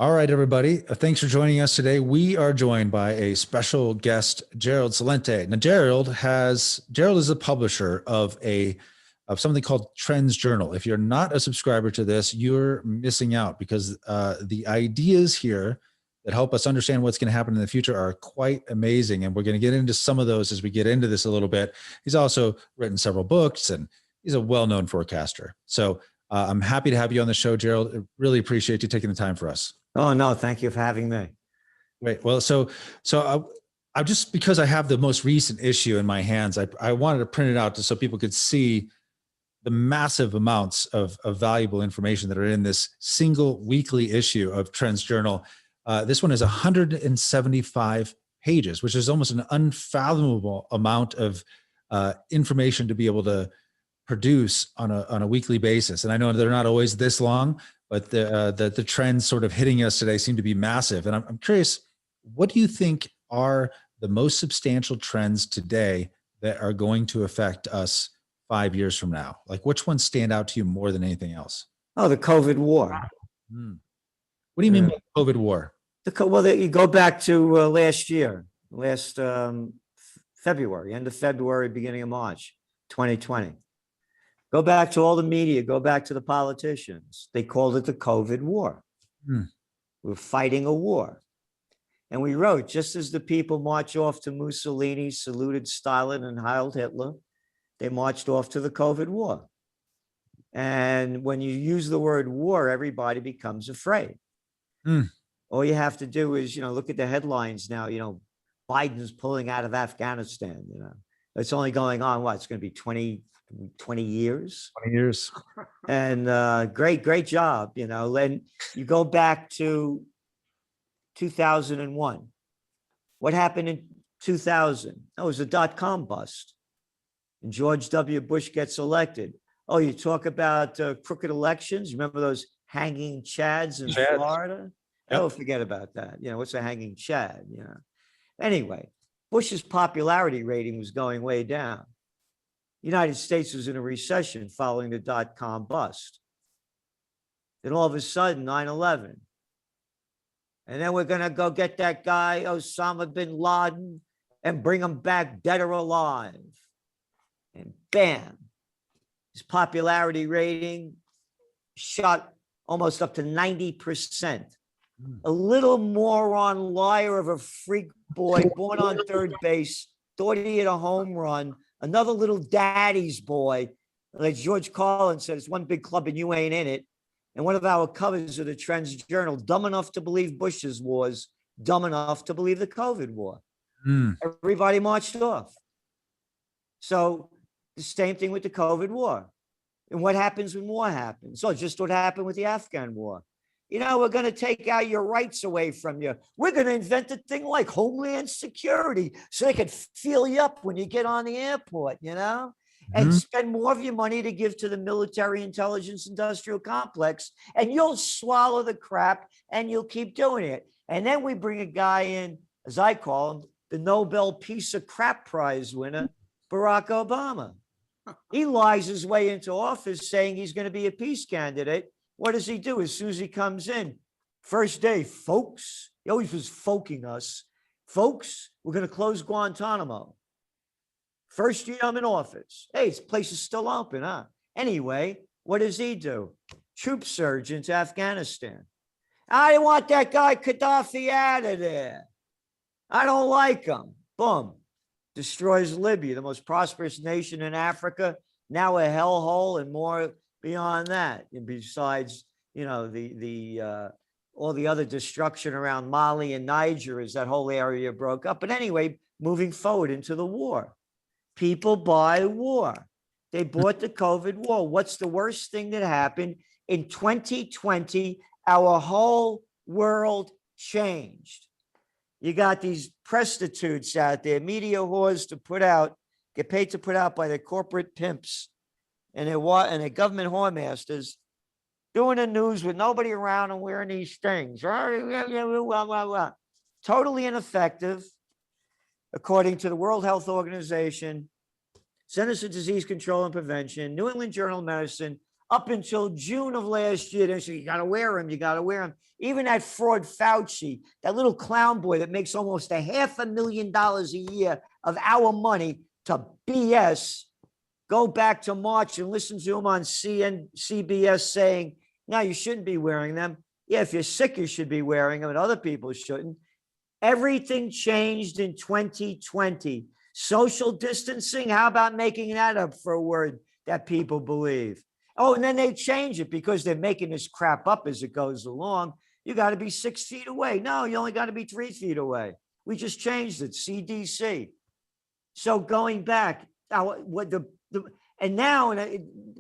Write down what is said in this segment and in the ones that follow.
All right, everybody. Thanks for joining us today. We are joined by a special guest, Gerald Celente. Now, Gerald is a publisher of something called Trends Journal. If you're not a subscriber to this, you're missing out because the ideas here that help us understand what's going to happen in the future are quite amazing. And we're going to get into some of those as we get into this a little bit. He's also written several books and he's a well-known forecaster. So I'm happy to have you on the show, Gerald. I really appreciate you taking the time for us. Oh, no, thank you for having me. Great. Well, so I just, because I have the most recent issue in my hands, I wanted to print it out just so people could see the massive amounts of valuable information that are in this single weekly issue of Trends Journal. This one is 175 pages, which is almost an unfathomable amount of information to be able to produce on a weekly basis. And I know they're not always this long, but the trends sort of hitting us today seem to be massive. And I'm curious, what do you think are the most substantial trends today that are going to affect us 5 years from now? Like, which ones stand out to you more than anything else? Oh, the COVID war. What do you mean by COVID war? Well, you go back to last year, February, end of February, beginning of March, 2020. Go back to all the media, go back to the politicians. They called it the COVID war. We're fighting a war. And we wrote, just as the people march off to Mussolini, saluted Stalin and Heil Hitler, they marched off to the COVID war. And when you use the word war, everybody becomes afraid. All you have to do is, look at the headlines now, Biden's pulling out of Afghanistan, It's only going on, what, it's going to be 20 years? 20 years. And great job, Then you go back to 2001. What happened in 2000? Oh, it was a dot-com bust. And George W. Bush gets elected. Oh, you talk about crooked elections? Remember those hanging chads in Florida? Yep. Oh, forget about that. What's a hanging chad? Anyway, Bush's popularity rating was going way down. The United States was in a recession following the dot-com bust. Then all of a sudden, 9/11. And then we're going to go get that guy, Osama bin Laden, and bring him back dead or alive. And bam, his popularity rating shot almost up to 90%. A little moron liar of a freak boy born on third base, thought he had a home run. Another little daddy's boy, like George Carlin said, it's one big club and you ain't in it. And one of our covers of the Trends Journal, dumb enough to believe Bush's wars, dumb enough to believe the COVID war. Everybody marched off. So the same thing with the COVID war. And what happens when war happens? So just what happened with the Afghan war. We're going to take out your rights away from you. We're going to invent a thing like Homeland Security so they could feel you up when you get on the airport, and spend more of your money to give to the military intelligence industrial complex. And you'll swallow the crap and you'll keep doing it. And then we bring a guy in, as I call him, the Nobel Peace of Crap Prize winner, Barack Obama. He lies his way into office saying he's going to be a peace candidate. What does he do as soon as he comes in? First day, folks, he always was folking us. Folks, we're going to close Guantanamo. First year I'm in office. Hey, this place is still open, huh? Anyway, what does he do? Troop surge into Afghanistan. I want that guy Gaddafi out of there. I don't like him. Boom. Destroys Libya, the most prosperous nation in Africa. Now a hellhole and more beyond that. And besides, all the other destruction around Mali and Niger as that whole area broke up. But anyway, moving forward into the war. People buy war. They bought the COVID war. What's the worst thing that happened? In 2020, our whole world changed. You got these prostitutes out there, media whores get paid to put out by the corporate pimps and their government whoremasters doing the news with nobody around and wearing these things. Totally ineffective, according to the World Health Organization, Centers for Disease Control and Prevention, New England Journal of Medicine, up until June of last year. They say, you got to wear them. You got to wear them. Even that fraud Fauci, that little clown boy that makes almost $500,000 a year of our money to BS. Go back to March and listen to him on CBS saying, no, you shouldn't be wearing them. Yeah, if you're sick, you should be wearing them, and other people shouldn't. Everything changed in 2020. Social distancing, how about making that up for a word that people believe? Oh, and then they change it because they're making this crap up as it goes along. You got to be 6 feet away. No, you only got to be 3 feet away. We just changed it, CDC. So going back, and now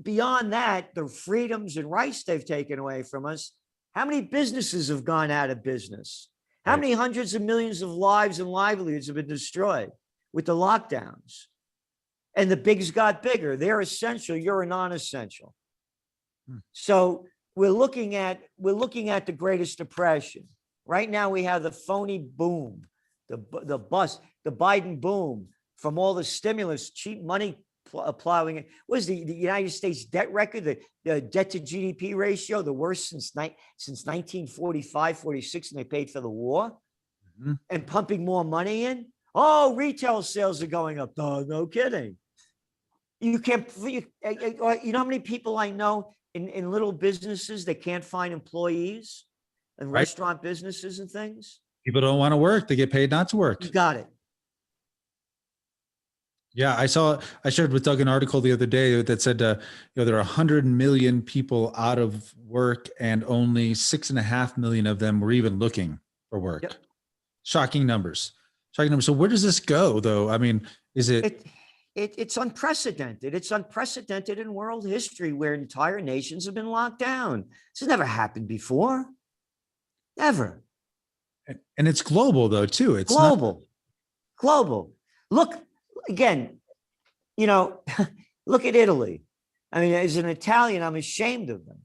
beyond that, the freedoms and rights they've taken away from us, how many businesses have gone out of business? How many hundreds of millions of lives and livelihoods have been destroyed with the lockdowns? And the bigs got bigger. They're essential. You're a non-essential. So we're looking at the greatest depression. Right now we have the phony boom, the Biden boom from all the stimulus, cheap money plowing it. What is the United States debt record, the debt to GDP ratio, the worst since 1945, 46, and they paid for the war, and pumping more money in. Oh, retail sales are going up. No kidding. You can't, you know how many people I know in little businesses that can't find employees and restaurant businesses and things? People don't want to work. They get paid not to work. You got it. Yeah, I shared with Doug an article the other day that said, there are 100 million people out of work and only 6.5 million of them were even looking for work. Yep. Shocking numbers. So where does this go though? I mean, is it's unprecedented. It's unprecedented in world history where entire nations have been locked down. This has never happened before. Never. And it's global though, too. It's global. Look, again, look at Italy. I mean, as an Italian, I'm ashamed of them.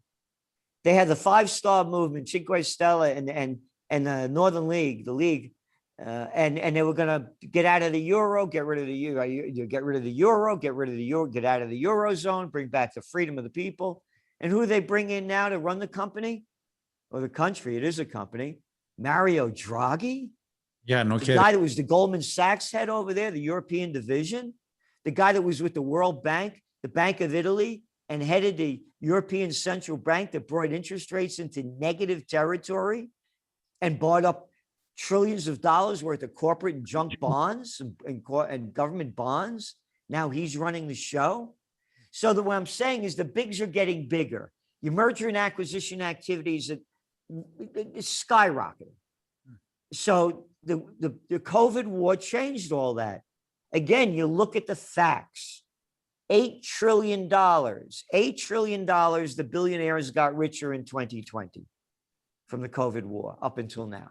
They had the 5-star movement, Cinque Stelle, and the Northern League, the league, and they were going to get out of the euro, get rid of the euro, get out of the eurozone, bring back the freedom of the people. And who do they bring in now to run the company or the country? It is a company. Mario Draghi. Yeah, no kidding. The guy that was the Goldman Sachs head over there, the European division, the guy that was with the World Bank, the Bank of Italy, and headed the European Central Bank that brought interest rates into negative territory and bought up trillions of dollars worth of corporate and junk bonds and government bonds. Now he's running the show. So what I'm saying is the bigs are getting bigger. Your merger and acquisition activities is skyrocketing. So the COVID war changed all that. Again, you look at the facts. $8 trillion. $8 trillion, the billionaires got richer in 2020 from the COVID war up until now.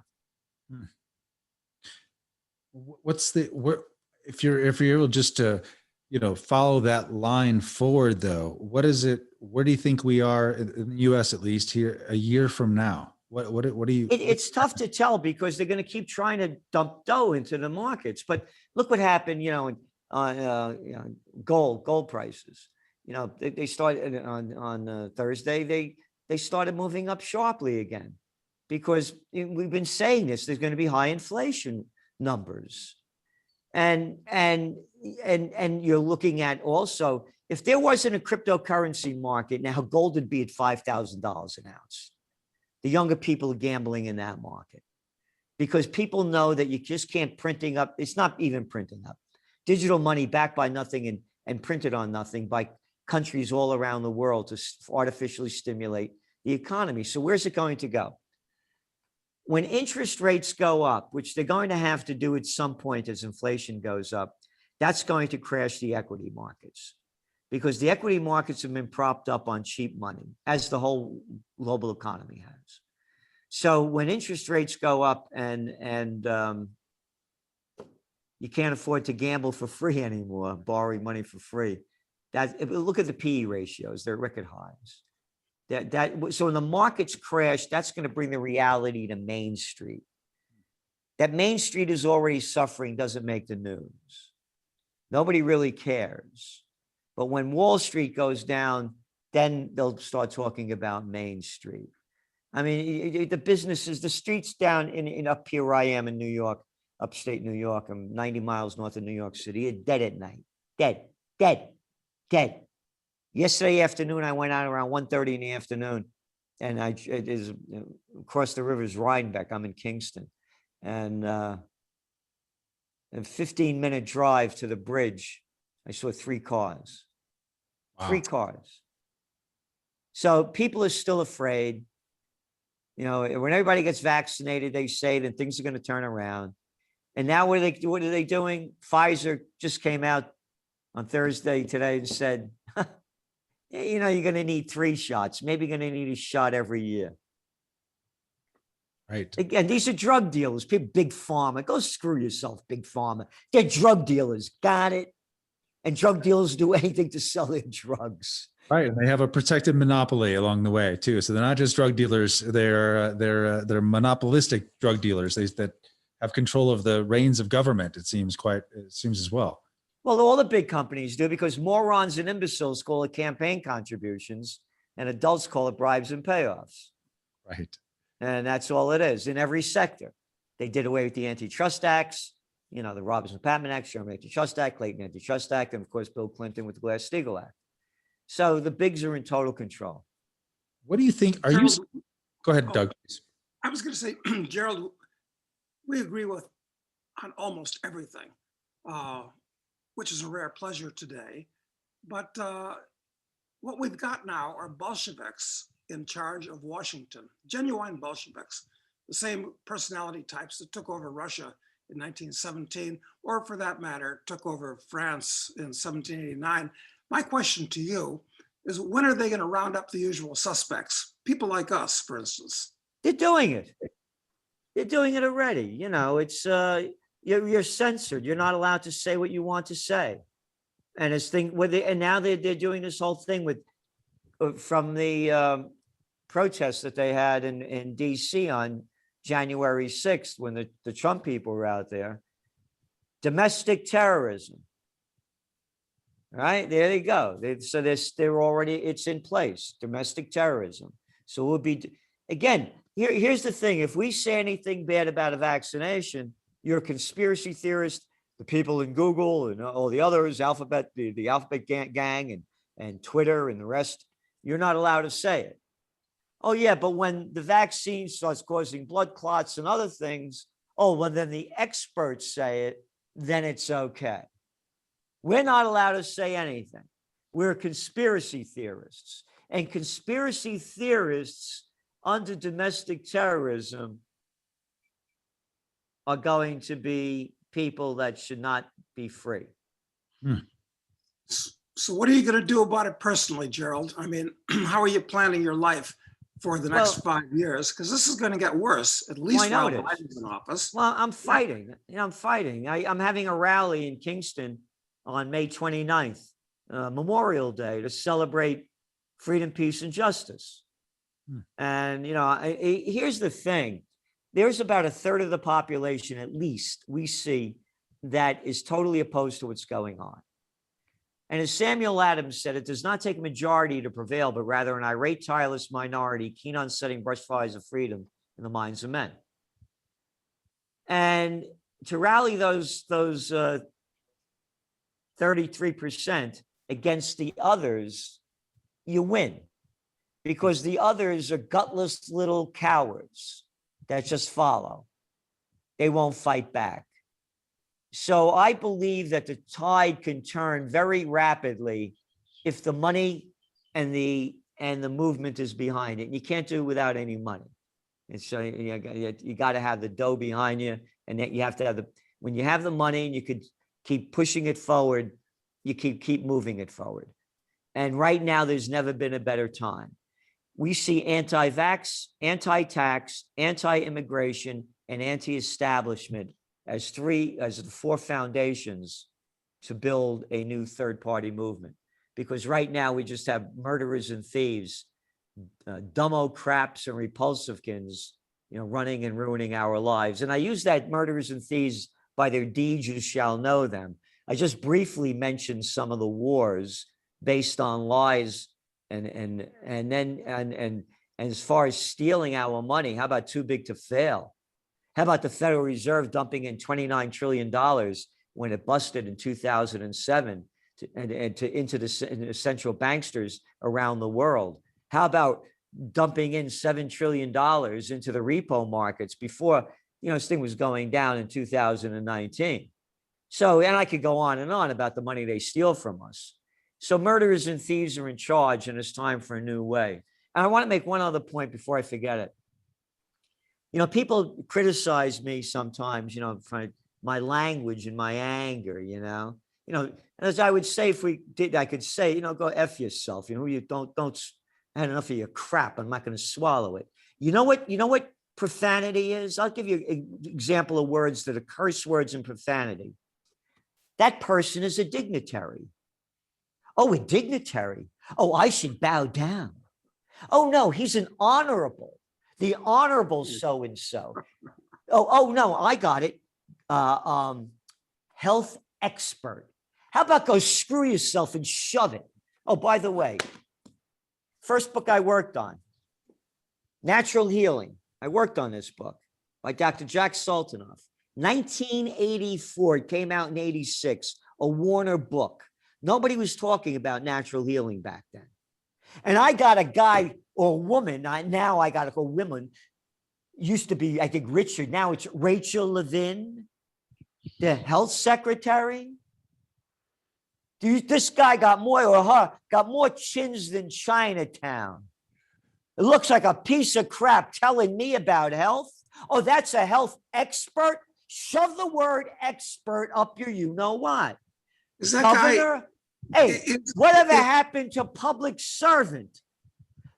If you're able just to, follow that line forward though, what is it, where do you think we are in the US, at least here a year from now? What do you? It's tough to tell because they're going to keep trying to dump dough into the markets. But look what happened, gold prices. They started on Thursday. They started moving up sharply again because we've been saying this. There's going to be high inflation numbers, and you're looking at also if there wasn't a cryptocurrency market now, gold would be at $5,000 an ounce. The younger people are gambling in that market because people know that you just can't printing up. It's not even printing up digital money backed by nothing and printed on nothing by countries all around the world to artificially stimulate the economy. So where's it going to go? When interest rates go up, which they're going to have to do at some point as inflation goes up, that's going to crash the equity markets because the equity markets have been propped up on cheap money, as the whole global economy has. So when interest rates go up and you can't afford to gamble for free anymore, borrowing money for free, look at the PE ratios; they're record highs. So when the markets crash, that's going to bring the reality to Main Street. That Main Street is already suffering, doesn't make the news. Nobody really cares. But when Wall Street goes down, then they'll start talking about Main Street. I mean, the businesses, the streets down in up here where I am in New York, upstate New York, I'm 90 miles north of New York City, are dead at night. Dead, dead, dead. Yesterday afternoon, I went out around 1:30 in the afternoon, and it is across the river's Rhinebeck. I'm in Kingston, and a 15-minute drive to the bridge, I saw 3 cars. Wow. 3 cars. So people are still afraid. You know, when everybody gets vaccinated, they say that things are going to turn around. And now what are they doing? Pfizer just came out on Thursday today and said, you know, you're going to need 3 shots. Maybe you're going to need a shot every year. Right. Again, these are drug dealers. People, big pharma. Go screw yourself, big pharma. They're drug dealers. Got it? And drug dealers do anything to sell their drugs. Right, and they have a protected monopoly along the way too. So they're not just drug dealers; they're monopolistic drug dealers. That have control of the reins of government. It seems as well. Well, all the big companies do, because morons and imbeciles call it campaign contributions, and adults call it bribes and payoffs. Right. And that's all it is in every sector. They did away with the antitrust acts. You know, the Robinson-Patman Act, Sherman Antitrust Act, Clayton Antitrust Act, and of course, Bill Clinton with the Glass-Steagall Act. So the bigs are in total control. What do you think? Are Gerald, you? Go ahead, Doug. Please. I was going to say, Gerald, we agree with on almost everything, which is a rare pleasure today. But what we've got now are Bolsheviks in charge of Washington, genuine Bolsheviks, the same personality types that took over Russia in 1917, or for that matter, took over France in 1789. My question to you is, when are they going to round up the usual suspects? People like us, for instance. They're doing it. They're doing it already. You know, it's you're censored. You're not allowed to say what you want to say. And and now they're doing this whole thing with from the protests that they had in DC on January 6th, when the Trump people were out there. Domestic terrorism. Right, there they go. They're already, it's in place, domestic terrorism. So we'll be, again, here's the thing. If we say anything bad about a vaccination, you're a conspiracy theorist. The people in Google and all the others, Alphabet, the Alphabet gang and Twitter and the rest, you're not allowed to say it. Oh yeah, but when the vaccine starts causing blood clots and other things, oh, well, then the experts say it, then it's okay. We're not allowed to say anything. We're conspiracy theorists. And conspiracy theorists under domestic terrorism are going to be people that should not be free. So what are you going to do about it personally, Gerald? I mean, how are you planning your life for the next 5 years? Because this is going to get worse, at least while Biden's in office. Well, I'm fighting. You know, I'm fighting. I'm having a rally in Kingston on May 29th, Memorial Day, to celebrate freedom, peace, and justice. And, you know, here's the thing. There's about a third of the population, at least, we see, that is totally opposed to what's going on. And as Samuel Adams said, it does not take a majority to prevail, but rather an irate, tireless minority keen on setting brush fires of freedom in the minds of men. And to rally those 33% against the others, you win, because the others are gutless little cowards that just follow. They won't fight back. So I believe that the tide can turn very rapidly if the money and the movement is behind it. You can't do it without any money. And so you got to have the dough behind you, and that you have to have when you have the money and you could keep pushing it forward, you keep moving it forward. And right now, there's never been a better time. We see anti-vax, anti-tax, anti-immigration, and anti-establishment as the 4 foundations to build a new third-party movement. Because right now we just have murderers and thieves, dumbo craps and repulsivekins, you know, running and ruining our lives. And I use that murderers and thieves, by their deeds you shall know them. I just briefly mentioned some of the wars based on lies And as far as stealing our money, how about too big to fail? How about the Federal Reserve dumping in $29 trillion when it busted in 2007 into the central banksters around the world? How about dumping in $7 trillion into the repo markets before, this thing was going down in 2019? So, and I could go on and on about the money they steal from us. So murderers and thieves are in charge, and it's time for a new way. And I want to make one other point before I forget it. People criticize me sometimes, for my language and my anger, and as I would say, if we did, I could say, go F yourself, you don't, I had enough of your crap. I'm not going to swallow it. You know what profanity is? I'll give you an example of words that are curse words and profanity. That person is a dignitary. Oh, a dignitary. Oh, I should bow down. Oh, no, he's an honorable. The honorable so-and-so. Oh, no, I got it. Health expert. How about go screw yourself and shove it? Oh, by the way, first book I worked on, Natural Healing. I worked on this book by Dr. Jack Sultanoff. 1984, it came out in 86, a Warner book. Nobody was talking about natural healing back then. And I got a guy or woman, now I got a woman, used to be, I think, Richard. Now it's Rachel Levin, the health secretary. This guy got more, or her, got more chins than Chinatown. It looks like a piece of crap telling me about health. Oh, that's a health expert? Shove the word expert up your you-know-what. Is that Governor, hey, whatever happened to public servant?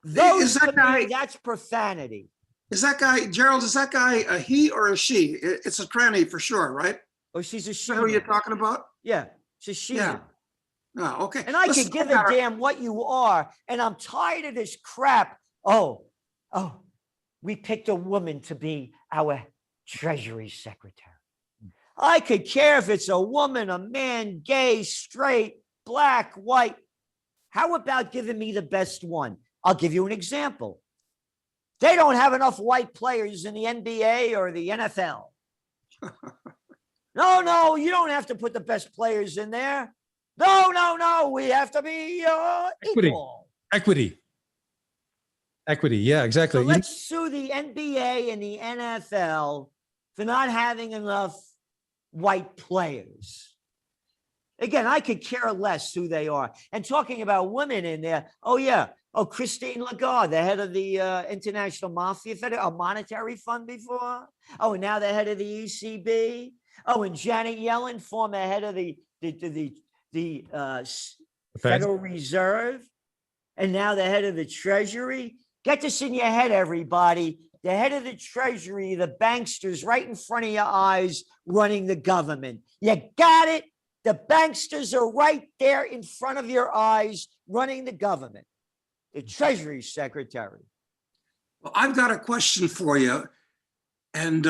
Those to me, that's profanity. Is that guy, Gerald, is that guy a he or a she? It's a tranny for sure, right? Oh, she's a she. Is that who you're talking about? Yeah, she's a she. Yeah. Oh, okay. And I could give a damn what you are, and I'm tired of this crap. Oh, we picked a woman to be our Treasury Secretary. I could care if it's a woman, a man, gay, straight, black, white. How about giving me the best one? I'll give you an example. They don't have enough white players in the NBA or the NFL. No, you don't have to put the best players in there. No, we have to be equal. Equity. Yeah, exactly. So let's sue the NBA and the NFL for not having enough white players. Again, I could care less who they are. And talking about women in there, Christine Lagarde, the head of the International Monetary Fund before. Oh, and now the head of the ECB. Oh, and Janet Yellen, former head of the Federal Reserve, and now the head of the Treasury. Get this in your head, everybody. The head of the Treasury, the banksters right in front of your eyes running the government. You got it? The banksters are right there in front of your eyes running the government. The Treasury Secretary. Well, I've got a question for you, and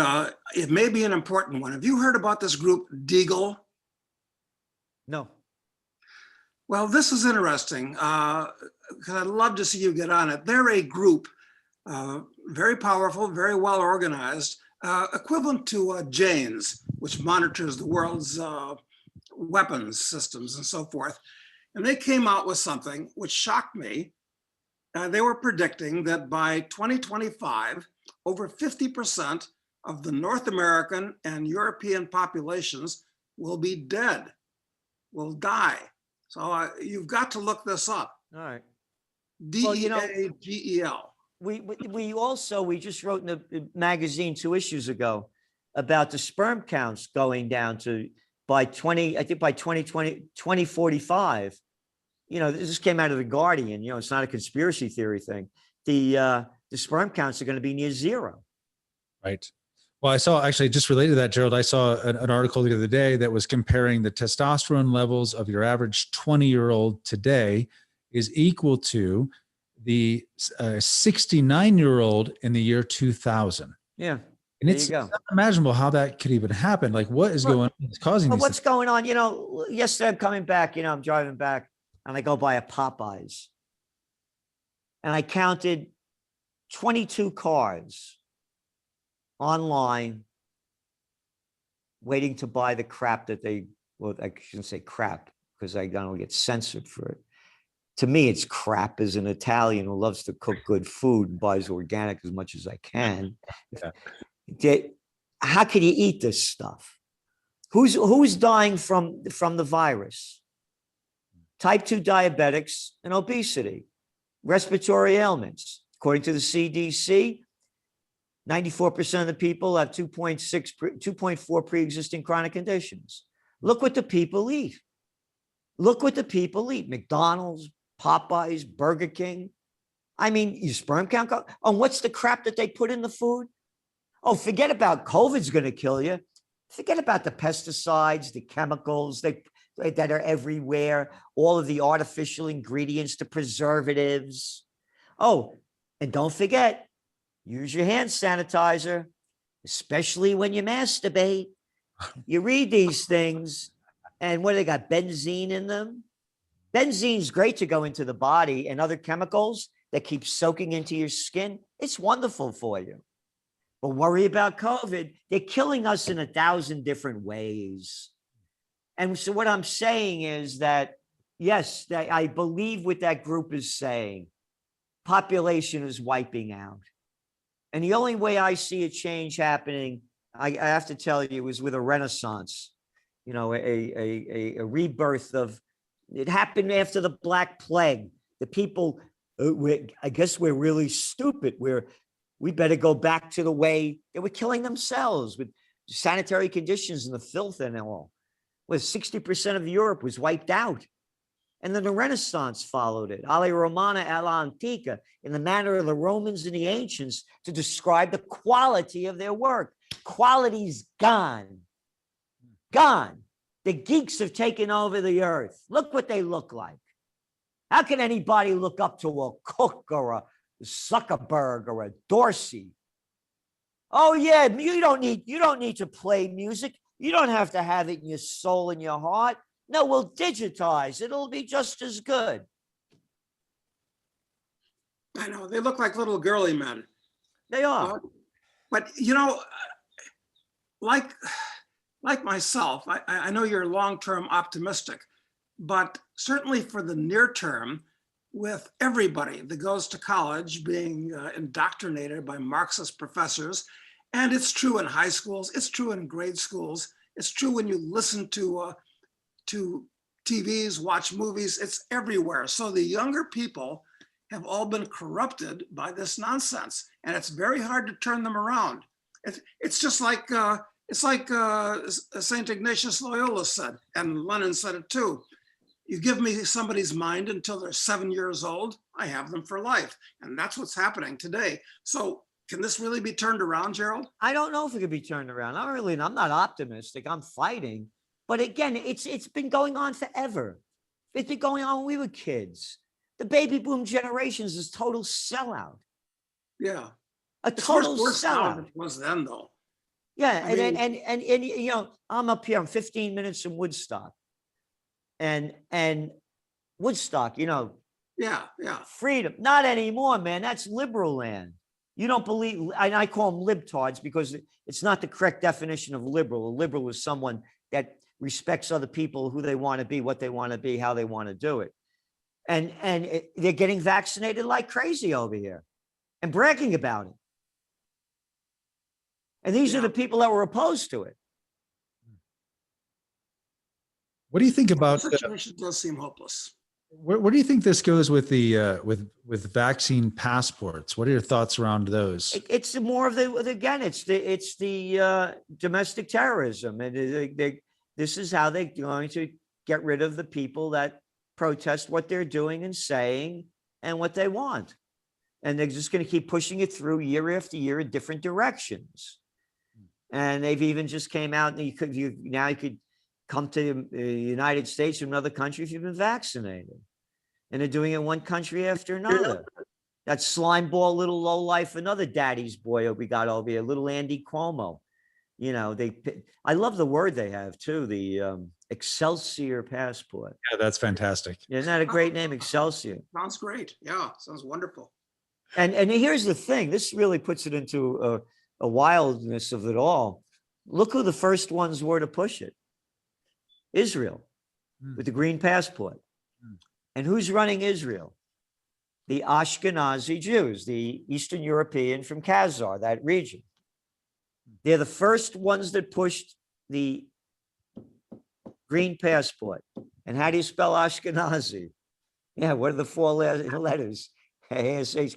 it may be an important one. Have you heard about this group, Deagle? No. Well, this is interesting, because I'd love to see you get on it. They're a group, very powerful, very well organized, equivalent to Jane's, which monitors the world's weapons systems and so forth. And they came out with something which shocked me. They were predicting that by 2025, over 50% of the North American and European populations will be dead, will die. So you've got to look this up. All right. DEAGEL. We just wrote in the magazine 2 issues ago about the sperm counts going down to by 2045. This came out of the Guardian. It's not a conspiracy theory thing. The sperm counts are going to be near zero. Right. Well, I saw, actually, just related to that, Gerald, I saw an article the other day that was comparing the testosterone levels of your average 20-year-old today is equal to the 69-year-old in the year 2000. Yeah. And it's unimaginable how that could even happen. Like, what is going on? It's causing these what's going on? Yesterday I'm coming back, I'm driving back and I go by a Popeyes. and I counted 22 cars online waiting to buy the crap that they, well, I shouldn't say crap because I don't get censored for it. To me, it's crap as an Italian who loves to cook good food and buys organic as much as I can. How can you eat this stuff? Who's dying from the virus? Type 2 diabetics and obesity, respiratory ailments. According to the CDC, 94% of the people have 2.4 pre-existing chronic conditions. Look what the people eat. Look what the people eat. McDonald's, Popeyes, Burger King. I mean, your sperm count. Oh, what's the crap that they put in the food? Oh, forget about COVID's going to kill you. Forget about the pesticides, the chemicals that are everywhere, all of the artificial ingredients, the preservatives. Oh, and don't forget, use your hand sanitizer, especially when you masturbate. You read these things, and what, they got benzene in them? Benzene's great to go into the body, and other chemicals that keep soaking into your skin. It's wonderful for you. But worry about COVID. They're killing us in 1,000 different ways. And so what I'm saying is that, yes, that I believe what that group is saying. Population is wiping out. And the only way I see a change happening, I have to tell you, is with a renaissance, you know, a rebirth of, it happened after the Black Plague. The people, I guess we're really stupid. We better go back to the way they were killing themselves with sanitary conditions and the filth and all. Where 60% of Europe was wiped out. And then the Renaissance followed it. Alle Romana alla Antica, in the manner of the Romans and the ancients, to describe the quality of their work. Quality's gone. Gone. The geeks have taken over the earth. Look what they look like. How can anybody look up to a Cook or a Zuckerberg or a Dorsey? Oh yeah, you don't need to play music. You don't have to have it in your soul and your heart. No, we'll digitize. It'll be just as good. I know, they look like little girly men. They are. But you know, like myself, I know you're long-term optimistic, but certainly for the near term, with everybody that goes to college being indoctrinated by Marxist professors, and it's true in high schools, it's true in grade schools, it's true when you listen to TVs, watch movies, it's everywhere. So the younger people have all been corrupted by this nonsense, and it's very hard to turn them around. It's just like, St. Ignatius Loyola said, and Lenin said it too. You give me somebody's mind until they're 7 years old, I have them for life. And that's what's happening today. So can this really be turned around, Gerald? I don't know if it could be turned around. I'm not optimistic. I'm fighting. But again, it's been going on forever. It's been going on when we were kids. The baby boom generations is total sellout. Yeah. A total sellout. It was then though. Yeah, I mean, and you know, I'm up here, I'm 15 minutes from Woodstock. And Woodstock, you know. Yeah. Freedom. Not anymore, man. That's liberal land. You don't believe, and I call them libtards because it's not the correct definition of liberal. A liberal is someone that respects other people, who they want to be, what they want to be, how they want to do it. And they're getting vaccinated like crazy over here and bragging about it. And these are the people that were opposed to it. What do you think about the situation? Does seem hopeless. where do you think this goes with the with vaccine passports? What are your thoughts around those? It's more of again, it's the domestic terrorism, and this is how they're going to get rid of the people that protest what they're doing and saying and what they want, and they're just going to keep pushing it through year after year in different directions. And they've even just came out, and you could come to the United States from another country if you've been vaccinated. And they're doing it one country after another. That slime ball, little lowlife, another daddy's boy we got over here, little Andy Cuomo. You know, I love the word they have too, the Excelsior passport. Yeah, that's fantastic. Isn't that a great name, Excelsior? Sounds great. Yeah, sounds wonderful. And here's the thing, this really puts it into a wildness of it all. Look who the first ones were to push it. Israel, with the green passport. And who's running Israel? The Ashkenazi Jews, the Eastern European from Khazar, that region. They're the first ones that pushed the green passport. And how do you spell Ashkenazi? Yeah, what are the four letters? A-S-H-K-E-N-A-Z-I.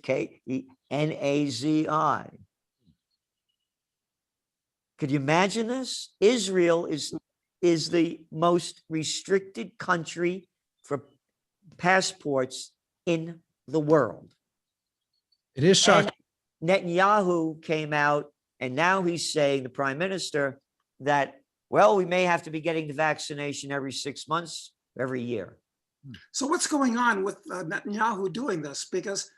Could you imagine this? Israel is the most restricted country for passports in the world. It is shocking. And Netanyahu came out, and now he's saying, the prime minister, that, well, we may have to be getting the vaccination every 6 months, every year. So what's going on with Netanyahu doing this? Because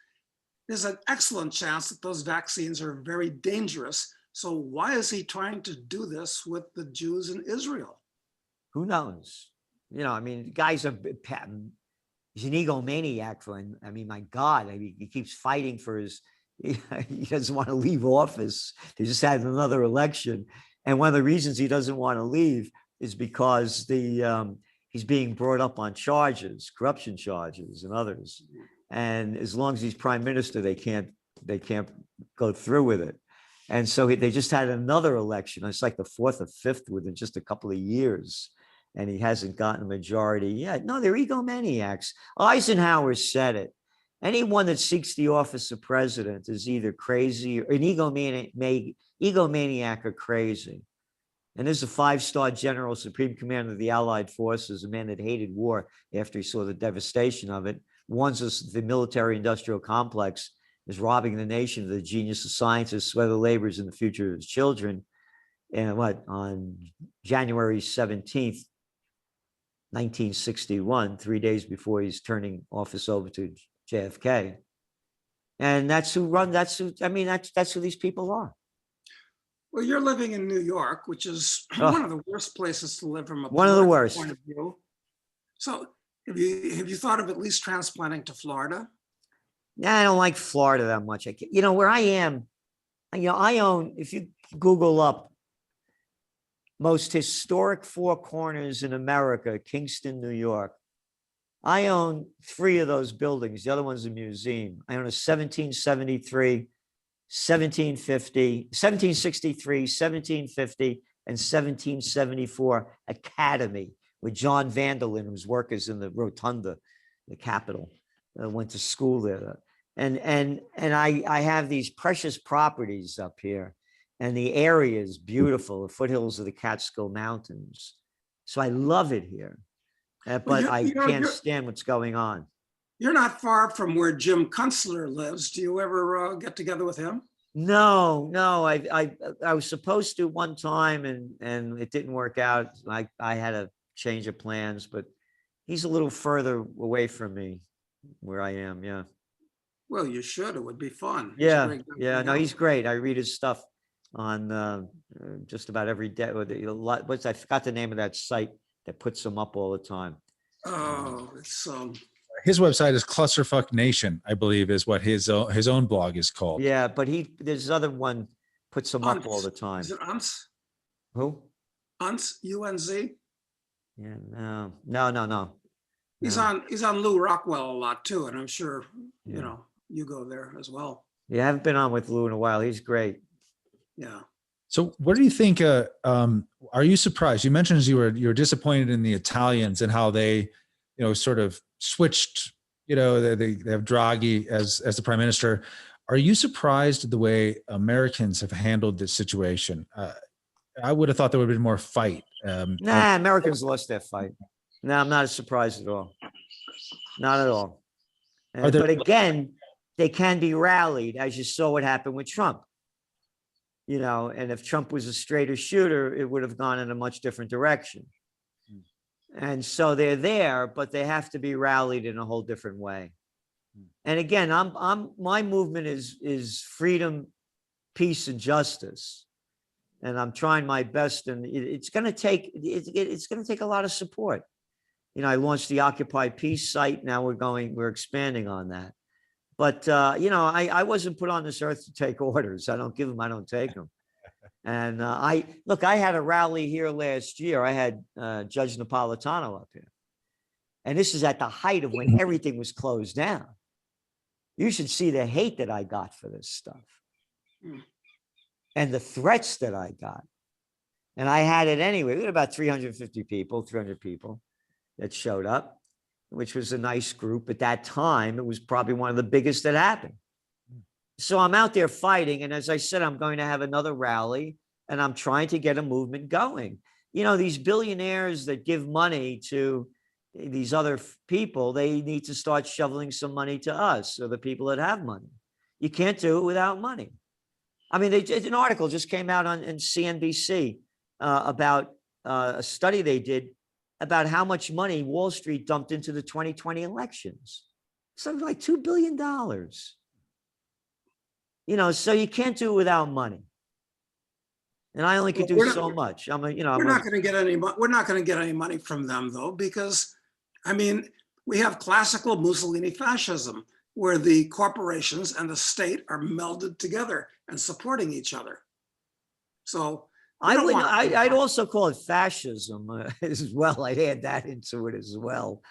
there's an excellent chance that those vaccines are very dangerous. So why is he trying to do this with the Jews in Israel? Who knows? You know, I mean, the guy's he's an egomaniac. I mean, my God, I mean, he keeps fighting for his, he doesn't want to leave office. They just had another election. And one of the reasons he doesn't want to leave is because he's being brought up on charges, corruption charges and others. And as long as he's prime minister, they can't go through with it. And so they just had another election. It's like the fourth or fifth within just a couple of years. And he hasn't gotten a majority yet. No, they're egomaniacs. Eisenhower said it. Anyone that seeks the office of president is either crazy or an egomaniac or crazy. And there's a 5-star general, supreme commander of the Allied forces, a man that hated war after he saw the devastation of it, warns us the military-industrial complex is robbing the nation of the genius of scientists, whether laborers in the future of his children. And on January 17th, 1961, 3 days before he's turning office over to JFK. And that's who that's who these people are. Well, you're living in New York, which is one of the worst places to live from a one of the worst point of view. So have you thought of at least transplanting to Florida? Yeah, I don't like Florida that much. Where I am, I own, if you Google up most historic four corners in America, Kingston, New York, I own 3 of those buildings. The other one's a museum. I own a 1763, 1763, 1750, and 1774 Academy with John Vanderlyn, whose work is in the Rotunda, the Capitol. Went to school there. And I have these precious properties up here, and the area is beautiful, the foothills of the Catskill Mountains. So I love it here, but I can't stand what's going on. You're not far from where Jim Kunstler lives. Do you ever get together with him? No. I was supposed to one time, and it didn't work out. I had a change of plans, but he's a little further away from me where I am. Yeah. Well, you should. It would be fun. Yeah. No, he's great. I read his stuff on just about every day. I forgot the name of that site that puts them up all the time. Oh, it's his website is Clusterfuck Nation, I believe, is what his own blog is called. Yeah, but there's other one puts them up all the time. Is it Unz? Who? Unz, U-N-Z? Yeah, no. He's on Lou Rockwell a lot too, and I'm sure you go there as well. Yeah, I haven't been on with Lou in a while. He's great. Yeah. So what do you think? Are you surprised? You mentioned you're disappointed in the Italians and how they, sort of switched. They have Draghi as the prime minister. Are you surprised at the way Americans have handled this situation? I would have thought there would have been more fight. Nah, Americans lost that fight. No, I'm not surprised at all. Not at all. But again, they can be rallied, as you saw what happened with Trump. And if Trump was a straighter shooter, it would have gone in a much different direction. And so they're there, but they have to be rallied in a whole different way. And again, my movement is freedom, peace, and justice. And I'm trying my best, and it's going to take a lot of support. I launched the Occupy Peace site. Now we're expanding on that. But, you know, I wasn't put on this earth to take orders. I don't give them, I don't take them. And look, I had a rally here last year. I had Judge Napolitano up here. And this is at the height of when everything was closed down. You should see the hate that I got for this stuff and the threats that I got. And I had it anyway. We had about 350 people, 300 people that showed up, which was a nice group. At that time, it was probably one of the biggest that happened. So I'm out there fighting. And as I said, I'm going to have another rally and I'm trying to get a movement going. You know, these billionaires that give money to these other people, they need to start shoveling some money to us, or the people that have money. You can't do it without money. I mean, an article just came out on CNBC about a study they did about how much money Wall Street dumped into the 2020 elections. Something like $2 billion. You know, so you can't do it without money. And I only could do so much. We're not going to get any. We're not going to get any money from them, though, because, I mean, we have classical Mussolini fascism, where the corporations and the state are melded together and supporting each other. So I'd also call it fascism as well. I'd add that into it as well.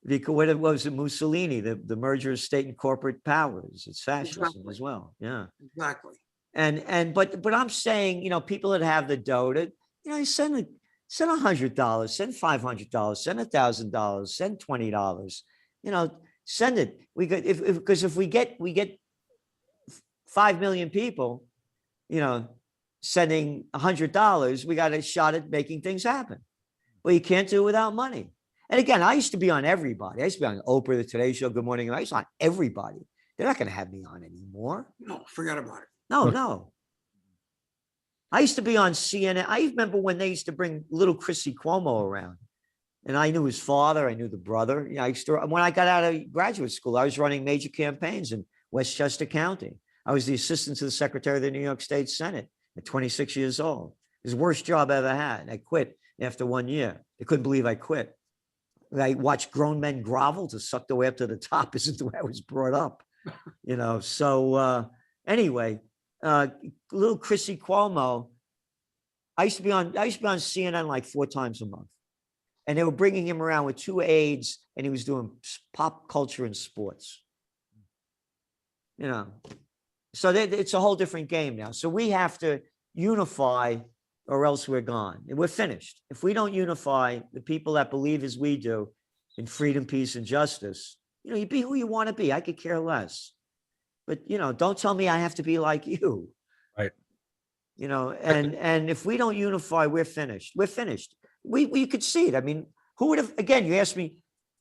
Because what it was, Mussolini, the merger of state and corporate powers. It's fascism as well. Yeah, exactly. But I'm saying, you know, people that have the dough, that, you know, send $100, send $500, send $1,000, send $20. You know, send it. Because if we get 5 million people, you know, sending $100, we got a shot at making things happen. Well, you can't do it without money. And again, I used to be on everybody. I used to be on Oprah, the Today Show, Good Morning. I used to be on everybody. They're not going to have me on anymore. No, forget about it. No. I used to be on CNN. I remember when they used to bring little Chrissy Cuomo around, and I knew his father. I knew the brother. You know, when I got out of graduate school, I was running major campaigns in Westchester County. I was the assistant to the secretary of the New York State Senate at 26 years old. It was the worst job I ever had. I quit after 1 year. They couldn't believe I quit. I watched grown men grovel to suck their way up to the top. Isn't the way I was brought up, you know? So anyway, little Chrissy Cuomo, I used to be on CNN like 4 times a month, and they were bringing him around with 2 aides, and he was doing pop culture and sports, you know. So it's a whole different game now. So we have to unify, or else we're gone. And we're finished. If we don't unify the people that believe as we do in freedom, peace, and justice, you know, you be who you want to be. I could care less. But, you know, don't tell me I have to be like you. Right. You know, and if we don't unify, we're finished. We're finished. We could see it. I mean, who would have, again, you asked me,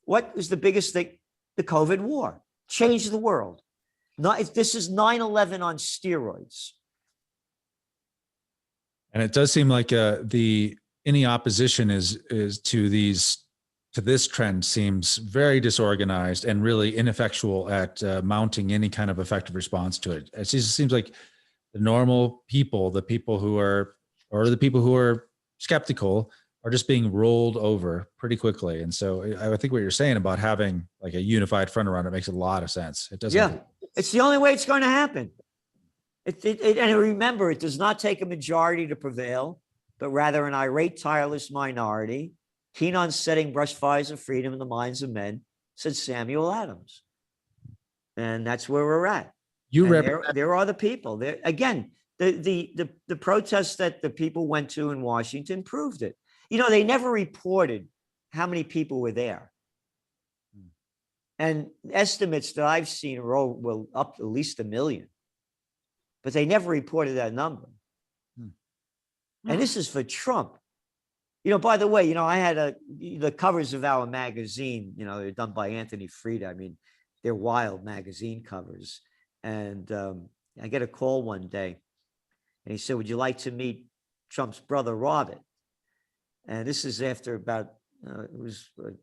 what is the biggest thing? The COVID war changed the world. This is 9/11 on steroids. And it does seem like any opposition is to this trend seems very disorganized and really ineffectual at mounting any kind of effective response to it. It just seems like the normal people, the people who are skeptical, are just being rolled over pretty quickly. And so I think what you're saying about having like a unified front around it makes a lot of sense. It doesn't. Yeah, it's the only way it's going to happen. And remember, it does not take a majority to prevail, but rather an irate, tireless minority, keen on setting brush fires of freedom in the minds of men, said Samuel Adams. And that's where we're at. There are the people. There again, the protests that the people went to in Washington proved it. You know, they never reported how many people were there. And estimates that I've seen are up at least 1 million. But they never reported that number. And this is for Trump. You know, by the way, you know, I had the covers of our magazine, you know, they're done by Anthony Frieda. I mean, they're wild magazine covers. And I get a call one day and he said, would you like to meet Trump's brother, Robert? And this is after about,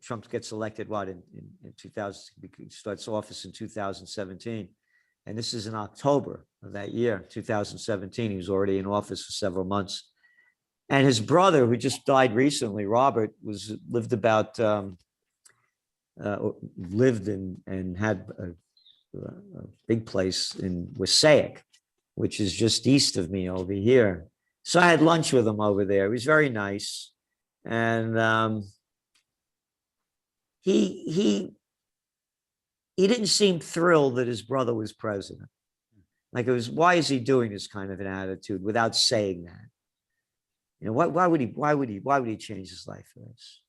Trump gets elected, in 2000, he starts office in 2017. And this is in October of that year, 2017. He was already in office for several months. And his brother, who just died recently, Robert, lived and had big place in Wassaic, which is just east of me over here. So I had lunch with him over there. He was very nice. And he didn't seem thrilled that his brother was president. Like, it was, why is he doing this kind of an attitude without saying that? You know, why would he change his life for this?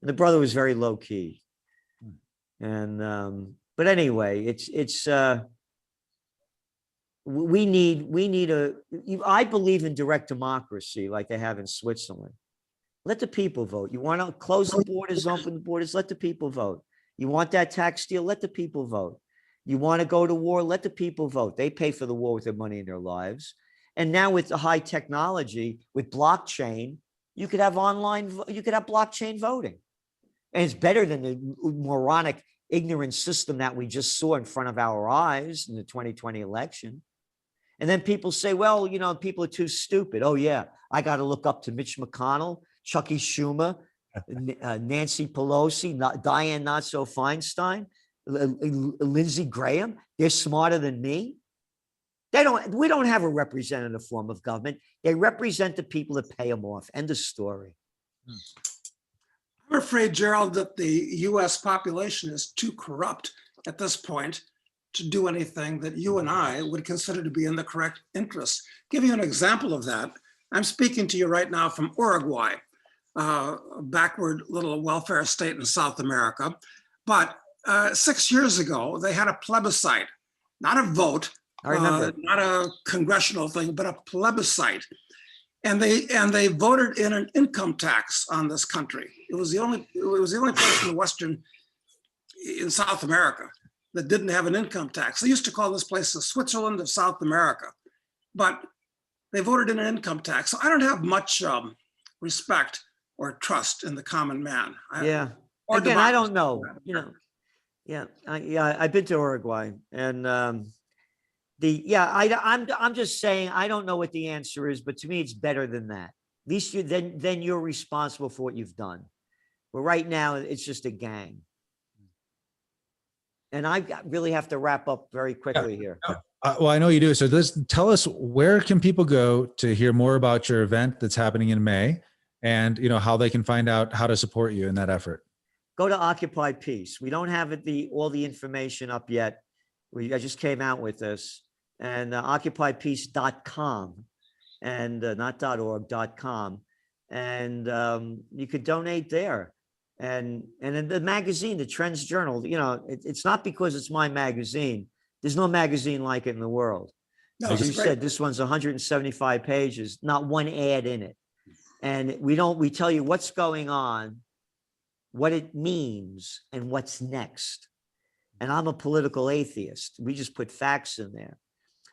And the brother was very low key. And but anyway, I believe in direct democracy like they have in Switzerland. Let the people vote. You want to close the borders, open the borders, let the people vote. You want that tax deal, let the people vote. You want to go to war, let the people vote. They pay for the war with their money in their lives. And now with the high technology, with blockchain, you could have blockchain voting. And it's better than the moronic, ignorant system that we just saw in front of our eyes in the 2020 election. And then people say, well, you know, people are too stupid. Oh, yeah, I got to look up to Mitch McConnell, Chucky Schumer, Nancy Pelosi, Diane Not-So-Feinstein, Lindsey Graham. They're smarter than me. We don't have a representative form of government. They represent the people that pay them off. End of story. I'm afraid, Gerald, that the US population is too corrupt at this point to do anything that you and I would consider to be in the correct interest. Give you an example of that. I'm speaking to you right now from Uruguay, a backward little welfare state in South America. But 6 years ago, they had a plebiscite, not a vote, I remember. not a congressional thing, but a plebiscite. And they voted in an income tax on this country. It was the only place in South America that didn't have an income tax. They used to call this place the Switzerland of South America, but they voted in an income tax. So I don't have much respect or trust in the common man. Yeah. Again, I don't know. You know. Yeah. I've been to Uruguay, and I'm just saying, I don't know what the answer is, but to me, it's better than that. At least then you're responsible for what you've done. But right now, it's just a gang. And I really have to wrap up very quickly here. Well, I know you do. So tell us, where can people go to hear more about your event that's happening in May, and how they can find out how to support you in that effort? Go to Occupy Peace. We don't have all the information up yet. I just came out with this. And occupypeace.com, and not .org, .com. And you could donate there. And in the magazine, the Trends Journal, it's not because it's my magazine. There's no magazine like it in the world. No, as you said, this one's 175 pages, not one ad in it. And we tell you what's going on, what it means, and what's next. And I'm a political atheist. We just put facts in there.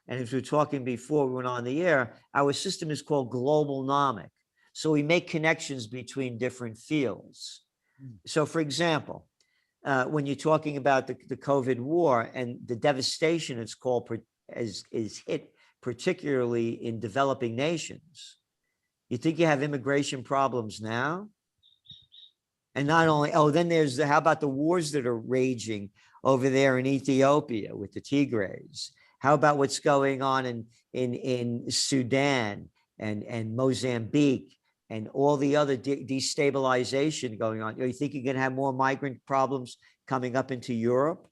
And as we were talking before we went on the air, our system is called globalnomic. So we make connections between different fields. So for example, when you're talking about the COVID war and the devastation it's called is hit particularly in developing nations, you think you have immigration problems now? And not only, then there's how about the wars that are raging over there in Ethiopia with the Tigrays? How about what's going on in Sudan and Mozambique and all the other destabilization going on? You think you're going to have more migrant problems coming up into Europe?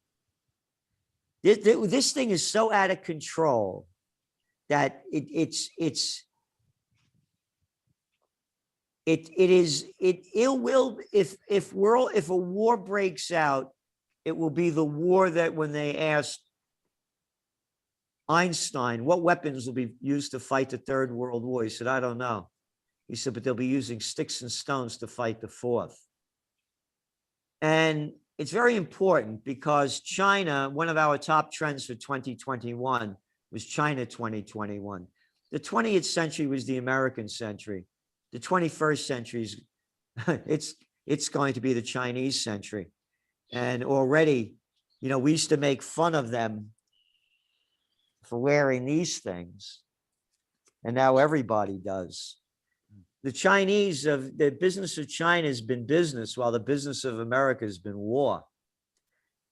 This thing is so out of control that it will, if a war breaks out, it will be the war that when they asked Einstein what weapons will be used to fight the Third World War, he said, I don't know. He said, but they'll be using sticks and stones to fight the fourth. And it's very important because China, one of our top trends for 2021 was China 2021. The 20th century was the American century. The 21st century is it's going to be the Chinese century. And already, we used to make fun of them for wearing these things. And now everybody does. The Chinese, the business of China has been business, while the business of America has been war.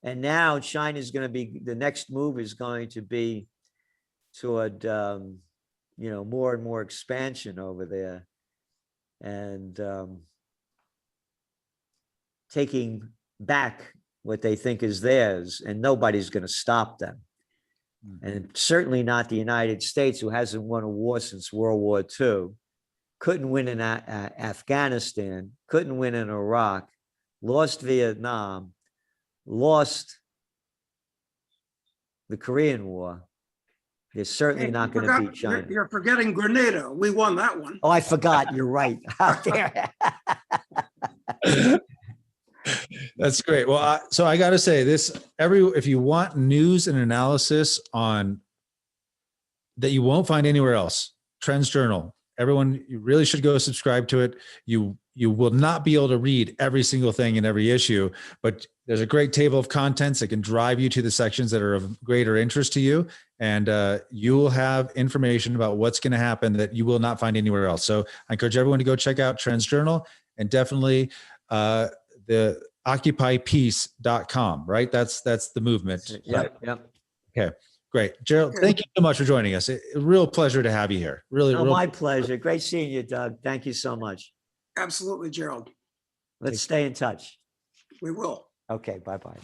And now China is going to be, the next move is going to be toward, more and more expansion over there, and taking back what they think is theirs, and nobody's going to stop them. And certainly not the United States, who hasn't won a war since World War II, couldn't win in Afghanistan, couldn't win in Iraq, lost Vietnam, lost the Korean War. They're certainly Hey, not you going to forgot- beat China. You're forgetting Grenada. We won that one. Oh, I forgot. You're right. Out there. That's great. Well, so I got to say this, if you want news and analysis on that you won't find anywhere else, Trends Journal, everyone, you really should go subscribe to it. You will not be able to read every single thing in every issue, but there's a great table of contents that can drive you to the sections that are of greater interest to you. And you will have information about what's going to happen that you will not find anywhere else. So I encourage everyone to go check out Trends Journal, and definitely the occupypeace.com, right? That's the movement. Yep. Okay, great. Gerald, Okay. thank you so much for joining us. A real pleasure to have you here. Really, Oh, real. my pleasure. Great seeing you, Doug. Thank you so much. Absolutely, Gerald. Let's stay in touch. We will. Okay, bye-bye.